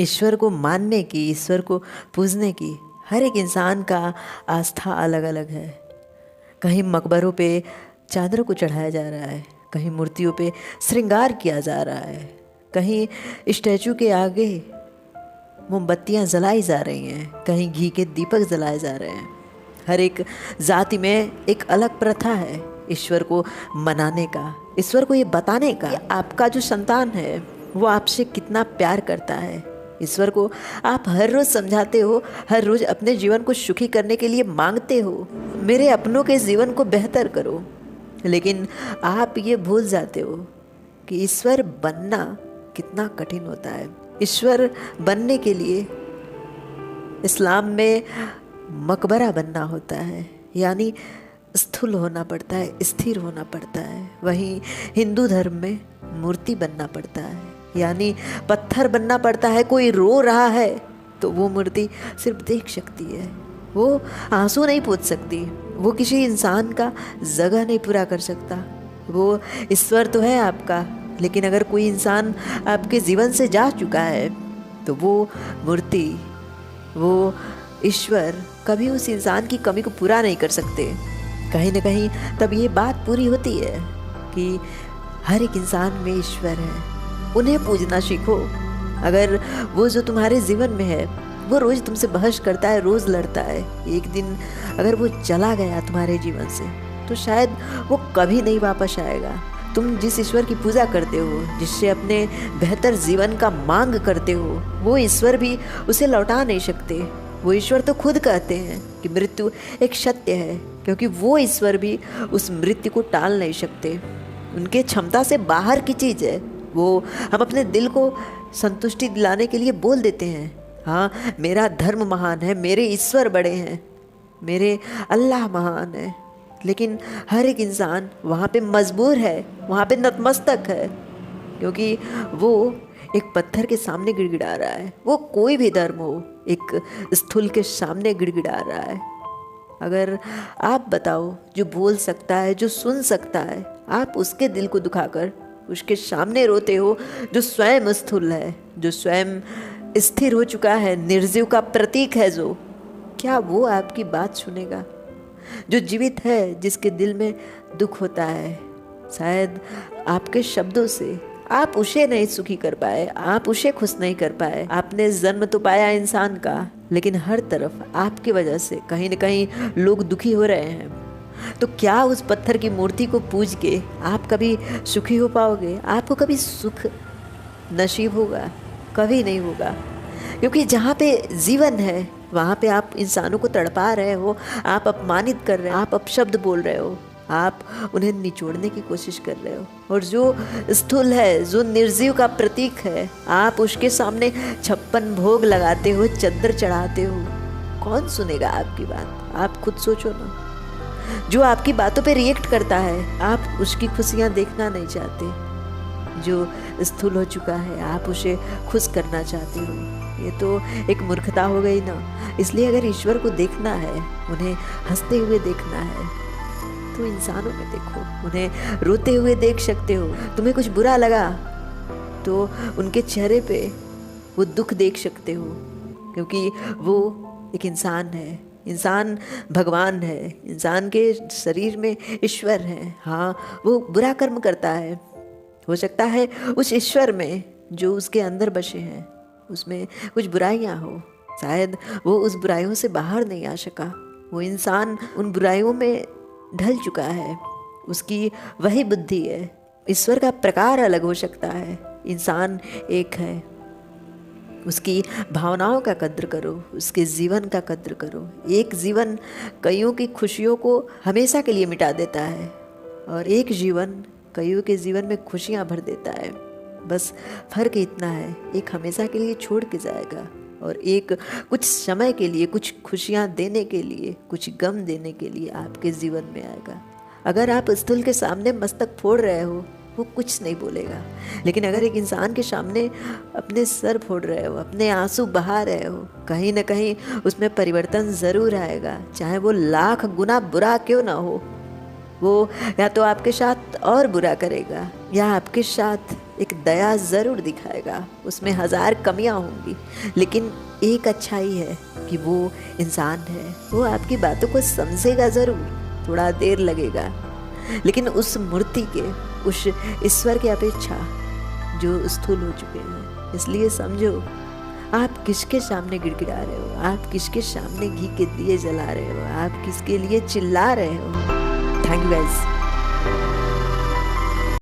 ईश्वर को मानने की, ईश्वर को पूजने की हर एक इंसान का आस्था अलग अलग है। कहीं मकबरों पे चादरों को चढ़ाया जा रहा है, कहीं मूर्तियों पे श्रृंगार किया जा रहा है, कहीं स्टैचू के आगे मोमबत्तियां जलाई जा रही हैं, कहीं घी के दीपक जलाए जा रहे हैं। हर एक जाति में एक अलग प्रथा है ईश्वर को मनाने का, ईश्वर को ये बताने का आपका जो संतान है वो आपसे कितना प्यार करता है। ईश्वर को आप हर रोज़ समझाते हो, हर रोज़ अपने जीवन को सुखी करने के लिए मांगते हो, मेरे अपनों के जीवन को बेहतर करो। लेकिन आप ये भूल जाते हो कि ईश्वर बनना कितना कठिन होता है। ईश्वर बनने के लिए इस्लाम में मकबरा बनना होता है, यानी स्थूल होना पड़ता है, स्थिर होना पड़ता है। वहीं हिंदू धर्म में मूर्ति बनना पड़ता है, यानी पत्थर बनना पड़ता है। कोई रो रहा है तो वो मूर्ति सिर्फ देख सकती है, वो आंसू नहीं पोंछ सकती, वो किसी इंसान का जगह नहीं पूरा कर सकता। वो ईश्वर तो है आपका, लेकिन अगर कोई इंसान आपके जीवन से जा चुका है तो वो मूर्ति, वो ईश्वर कभी उस इंसान की कमी को पूरा नहीं कर सकते। कहीं ना कहीं तब ये बात पूरी होती है कि हर एक इंसान में ईश्वर है, उन्हें पूजना सीखो। अगर वो जो तुम्हारे जीवन में है वो रोज़ तुमसे बहस करता है, रोज़ लड़ता है, एक दिन अगर वो चला गया तुम्हारे जीवन से तो शायद वो कभी नहीं वापस आएगा। तुम जिस ईश्वर की पूजा करते हो, जिससे अपने बेहतर जीवन का मांग करते हो, वो ईश्वर भी उसे लौटा नहीं सकते। वो ईश्वर तो खुद कहते हैं कि मृत्यु एक सत्य है, क्योंकि वो ईश्वर भी उस मृत्यु को टाल नहीं सकते। उनके क्षमता से बाहर की चीज़ है वो। हम अपने दिल को संतुष्टि दिलाने के लिए बोल देते हैं, हाँ मेरा धर्म महान है, मेरे ईश्वर बड़े हैं, मेरे अल्लाह महान है, लेकिन हर एक इंसान वहाँ पे मजबूर है, वहाँ पे नतमस्तक है, क्योंकि वो एक पत्थर के सामने गिड़गिड़ा रहा है। वो कोई भी धर्म हो, एक स्थूल के सामने गिड़गिड़ा रहा है। अगर आप बताओ, जो बोल सकता है, जो सुन सकता है, आप उसके दिल को दुखाकर उसके सामने रोते हो, जो स्वयं स्थूल है, जो स्वयं स्थिर हो चुका है, निर्जीव का प्रतीक है, जो क्या वो आपकी बात सुनेगा? जो जीवित है, जिसके दिल में दुख होता है, शायद आपके शब्दों से आप उसे नहीं सुखी कर पाए, आप उसे खुश नहीं कर पाए। आपने जन्म तो पाया इंसान का, लेकिन हर तरफ आपकी वजह से कहीं न कहीं लोग दुखी हो रहे हैं। तो क्या उस पत्थर की मूर्ति को पूज के आप कभी सुखी हो पाओगे? आपको कभी सुख नसीब होगा? कभी नहीं होगा, क्योंकि जहाँ पे जीवन है वहाँ पे आप इंसानों को तड़पा रहे हो, आप अपमानित कर रहे हो, आप अपशब्द बोल रहे हो, आप उन्हें निचोड़ने की कोशिश कर रहे हो। और जो स्थूल है, जो निर्जीव का प्रतीक है, आप उसके सामने 56 भोग लगाते हो, चद्दर चढ़ाते हो। कौन सुनेगा आपकी बात? आप खुद सोचो ना। जो आपकी बातों पे रिएक्ट करता है, आप उसकी खुशियाँ देखना नहीं चाहते। जो स्थूल हो चुका है, आप उसे खुश करना चाहते हो। ये तो एक मूर्खता हो गई ना। इसलिए अगर ईश्वर को देखना है, उन्हें हंसते हुए देखना है, तो इंसानों में देखो, उन्हें रोते हुए देख सकते हो। तुम्हें कुछ बुरा लगा तो उनके चेहरे पे वो दुख देख सकते हो, क्योंकि वो एक इंसान है, इंसान भगवान है, इंसान के शरीर में ईश्वर है। हाँ, वो बुरा कर्म करता है, हो सकता है उस ईश्वर में जो उसके अंदर बसे हैं उसमें कुछ बुराइयां हो, शायद वो उस बुराइयों से बाहर नहीं आ सका। वो इंसान उन बुराइयों में ढल चुका है, उसकी वही बुद्धि है। ईश्वर का प्रकार अलग हो सकता है, इंसान एक है। उसकी भावनाओं का कद्र करो, उसके जीवन का कद्र करो। एक जीवन कईयों की खुशियों को हमेशा के लिए मिटा देता है, और एक जीवन कईयों के जीवन में खुशियाँ भर देता है। बस फर्क इतना है, एक हमेशा के लिए छोड़ के जाएगा, और एक कुछ समय के लिए, कुछ खुशियाँ देने के लिए, कुछ गम देने के लिए आपके जीवन में आएगा। अगर आप स्थूल के सामने मस्तक फोड़ रहे हो, वो कुछ नहीं बोलेगा, लेकिन अगर एक इंसान के सामने अपने सर फोड़ रहे हो, अपने आंसू बहा रहे हो, कहीं ना कहीं उसमें परिवर्तन ज़रूर आएगा, चाहे वो लाख गुना बुरा क्यों ना हो। वो या तो आपके साथ और बुरा करेगा, या आपके साथ एक दया ज़रूर दिखाएगा। उसमें हज़ार कमियां होंगी, लेकिन एक अच्छाई है कि वो इंसान है। वो आपकी बातों को समझेगा ज़रूर, थोड़ा देर लगेगा, लेकिन उस मूर्ति के, उस ईश्वर की अपेक्षा जो स्थूल हो चुके हैं। इसलिए समझो, आप किसके सामने गिड़गिड़ा रहे हो, आप किसके सामने घी के दिए जला रहे हो, आप किसके लिए चिल्ला रहे हो। Thank you guys.